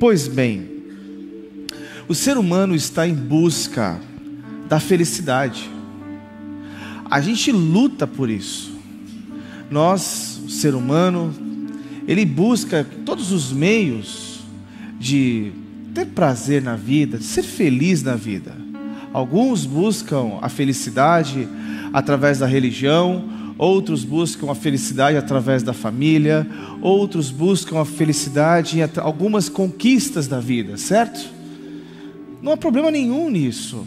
Pois bem, o ser humano está em busca da felicidade. A gente luta por isso. Nós, o ser humano, ele busca todos os meios de ter prazer na vida, de ser feliz na vida. Alguns buscam a felicidade através da religião, outros buscam a felicidade através da família, outros buscam a felicidade em algumas conquistas da vida, certo? Não há problema nenhum nisso.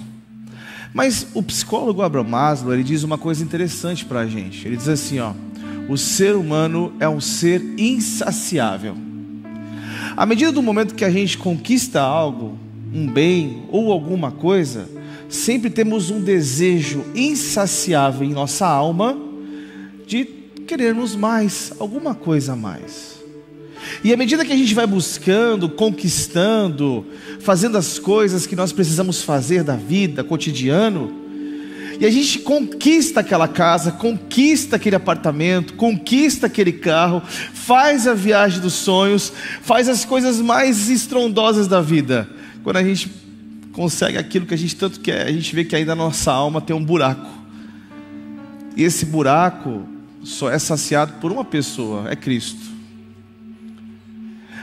Mas o psicólogo Abraham Maslow, ele diz uma coisa interessante para a gente. Ele diz assim, o ser humano é um ser insaciável. À medida do momento que a gente conquista algo, um bem ou alguma coisa, sempre temos um desejo insaciável em nossa alma de querermos mais, alguma coisa a mais. E à medida que a gente vai buscando, conquistando, fazendo as coisas que nós precisamos fazer da vida, cotidiano, e a gente conquista aquela casa, conquista aquele apartamento, conquista aquele carro, faz a viagem dos sonhos, faz as coisas mais estrondosas da vida. Quando a gente consegue aquilo que a gente tanto quer, a gente vê que ainda a nossa alma tem um buraco. E esse buraco só é saciado por uma pessoa, é Cristo.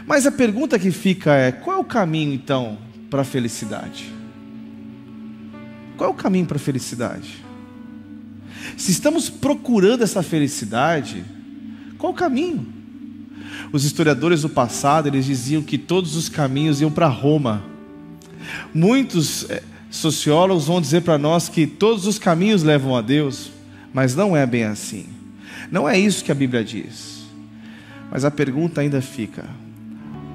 Mas a pergunta que fica é: qual é o caminho então para a felicidade? Qual é o caminho para a felicidade? Se estamos procurando essa felicidade, qual o caminho? Os historiadores do passado, eles diziam que todos os caminhos iam para Roma. Muitos sociólogos vão dizer para nós que todos os caminhos levam a Deus, mas não é bem assim. Não é isso que a Bíblia diz. Mas a pergunta ainda fica: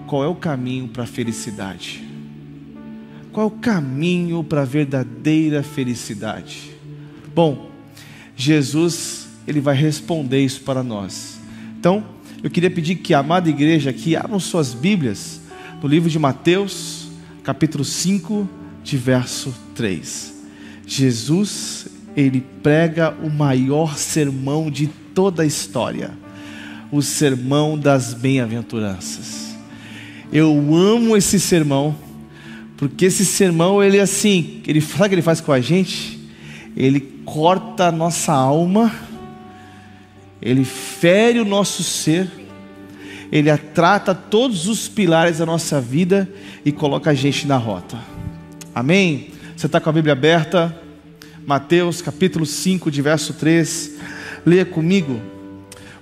qual é o caminho para a felicidade? Qual é o caminho para a verdadeira felicidade? Bom, Jesus, ele vai responder isso para nós. Então, eu queria pedir que a amada igreja aqui abram suas Bíblias no livro de Mateus, capítulo 5, de verso 3. Jesus, ele prega o maior sermão de toda a história, o sermão das bem-aventuranças. Eu amo esse sermão, porque esse sermão, ele assim, ele sabe o que ele faz com a gente? Ele corta a nossa alma, ele fere o nosso ser, ele trata todos os pilares da nossa vida e coloca a gente na rota. Amém? Você está com a Bíblia aberta? Mateus capítulo 5, de verso 3. Leia comigo.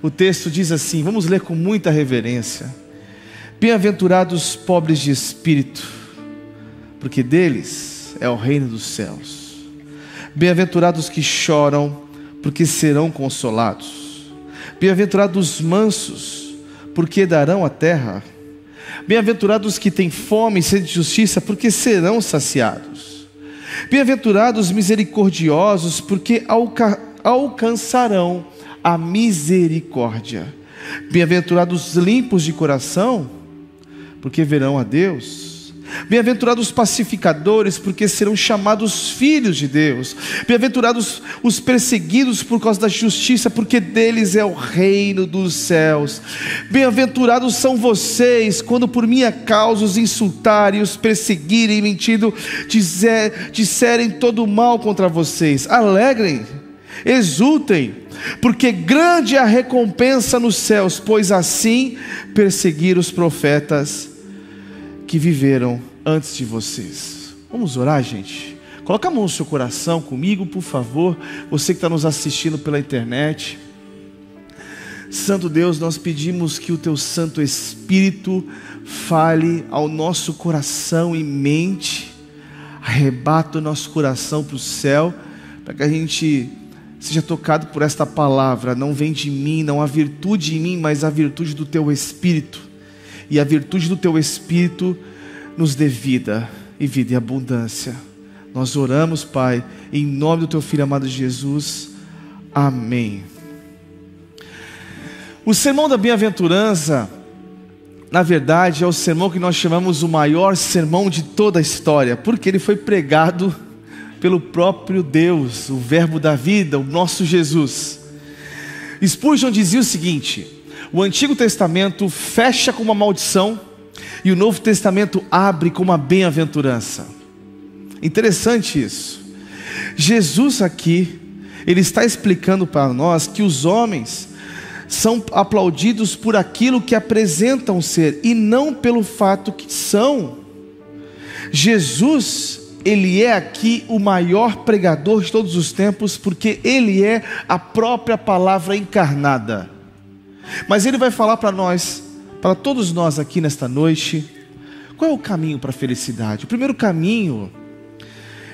O texto diz assim, vamos ler com muita reverência: bem-aventurados os pobres de espírito, porque deles é o reino dos céus. Bem-aventurados os que choram, porque serão consolados. Bem-aventurados os mansos, porque darão a terra. Bem-aventurados os que têm fome e sede de justiça, porque serão saciados. Bem-aventurados os misericordiosos, porque alcançarão a misericórdia. Bem-aventurados os limpos de coração, porque verão a Deus. Bem-aventurados os pacificadores, porque serão chamados filhos de Deus. Bem-aventurados os perseguidos por causa da justiça, porque deles é o reino dos céus. Bem-aventurados são vocês, quando por minha causa os insultarem, os perseguirem, mentindo, disserem todo o mal contra vocês. Alegrem, exultem, porque grande é a recompensa nos céus, pois assim perseguiram os profetas que viveram antes de vocês. Vamos orar, gente? Coloca a mão no seu coração comigo, por favor. Você que está nos assistindo pela internet. Santo Deus, nós pedimos que o Teu Santo Espírito fale ao nosso coração e mente, arrebata o nosso coração para o céu, para que a gente seja tocado por esta palavra. Não vem de mim, não há virtude em mim, mas a virtude do Teu Espírito. E a virtude do Teu Espírito nos dê vida, e vida em abundância. Nós oramos, Pai, em nome do Teu Filho amado Jesus. Amém. O sermão da bem-aventurança, na verdade, é o sermão que nós chamamos o maior sermão de toda a história, porque ele foi pregado pelo próprio Deus, o verbo da vida, o nosso Jesus. Spurgeon dizia o seguinte: o Antigo Testamento fecha com uma maldição E o Novo Testamento abre com uma bem-aventurança. Interessante isso. Jesus aqui, Ele está explicando para nós que os homens são aplaudidos por aquilo que apresentam ser, e não pelo fato que são. Jesus, Ele é aqui o maior pregador de todos os tempos, porque Ele é a própria palavra encarnada. Mas Ele vai falar para nós, para todos nós aqui nesta noite, qual é o caminho para a felicidade? O primeiro caminho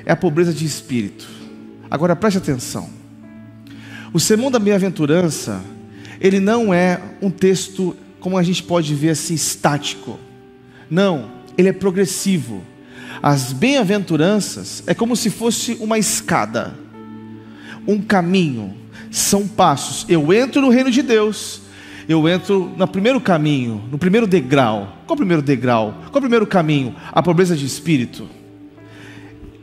é a pobreza de espírito. Agora preste atenção. O sermão da bem-aventurança, ele não é um texto, como a gente pode ver assim, estático. Não, ele é progressivo. As bem-aventuranças é como se fosse uma escada, um caminho, são passos. Eu entro no reino de Deus, eu entro no primeiro caminho, no primeiro degrau. Qual é o primeiro degrau? Qual é o primeiro caminho? A pobreza de espírito.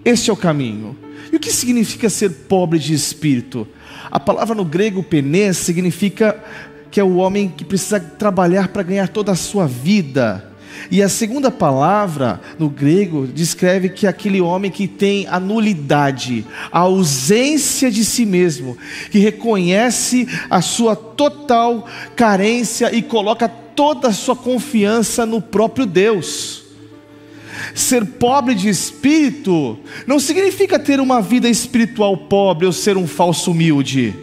Este é o caminho. E o que significa ser pobre de espírito? A palavra no grego penê significa que é o homem que precisa trabalhar para ganhar toda a sua vida. E a segunda palavra no grego descreve que é aquele homem que tem a nulidade, a ausência de si mesmo, que reconhece a sua total carência e coloca toda a sua confiança no próprio Deus. Ser pobre de espírito não significa ter uma vida espiritual pobre ou ser um falso humilde.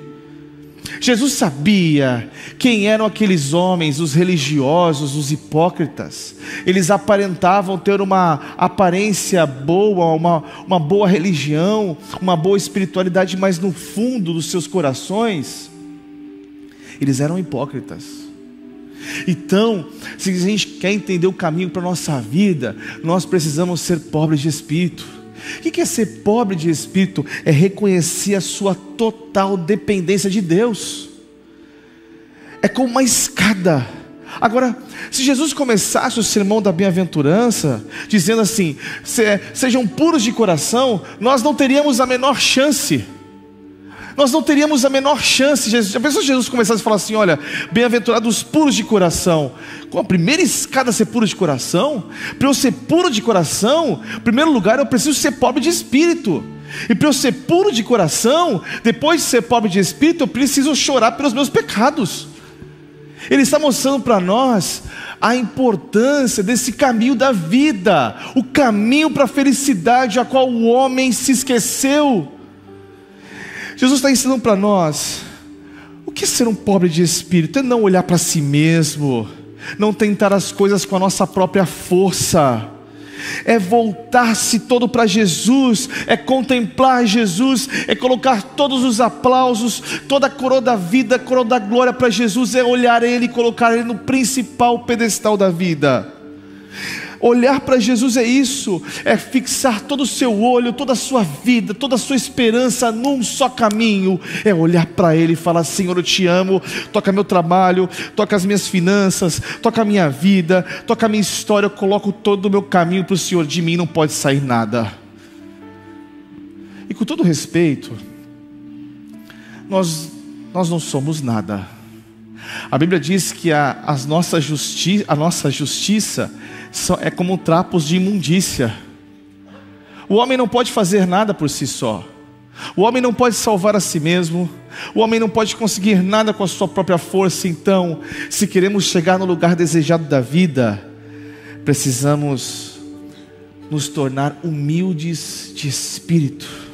Jesus sabia quem eram aqueles homens, os religiosos, os hipócritas. Eles aparentavam ter uma aparência boa, uma boa religião, uma boa espiritualidade, mas no fundo dos seus corações, eles eram hipócritas. Então, se a gente quer entender o caminho para a nossa vida, nós precisamos ser pobres de espírito. O que é ser pobre de espírito? É reconhecer a sua total dependência de Deus. É como uma escada. Agora, se Jesus começasse o sermão da bem-aventurança dizendo assim: sejam puros de coração, nós não teríamos a menor chance. Nós não teríamos a menor chance. Já pensou se Jesus começasse a falar assim: olha, bem-aventurados puros de coração? Com a primeira escada ser puro de coração? Para eu ser puro de coração, em primeiro lugar eu preciso ser pobre de espírito. E para eu ser puro de coração, depois de ser pobre de espírito, eu preciso chorar pelos meus pecados. Ele está mostrando para nós a importância desse caminho da vida, o caminho para a felicidade, a qual o homem se esqueceu. Jesus está ensinando para nós o que é ser um pobre de espírito. É não olhar para si mesmo, não tentar as coisas com a nossa própria força, é voltar-se todo para Jesus, é contemplar Jesus, é colocar todos os aplausos, toda a coroa da vida, a coroa da glória para Jesus, é olhar Ele e colocar Ele no principal pedestal da vida. Olhar para Jesus é isso, é fixar todo o seu olho, toda a sua vida, toda a sua esperança num só caminho. É olhar para Ele e falar: Senhor, eu te amo, toca meu trabalho, toca as minhas finanças, toca a minha vida, toca a minha história. Eu coloco todo o meu caminho para o Senhor, de mim não pode sair nada. E com todo respeito, nós não somos nada. A Bíblia diz que a nossa justiça é como trapos de imundícia. O homem não pode fazer nada por si só. O homem não pode salvar a si mesmo. O homem não pode conseguir nada com a sua própria força. Então, se queremos chegar no lugar desejado da vida, precisamos nos tornar humildes de espírito.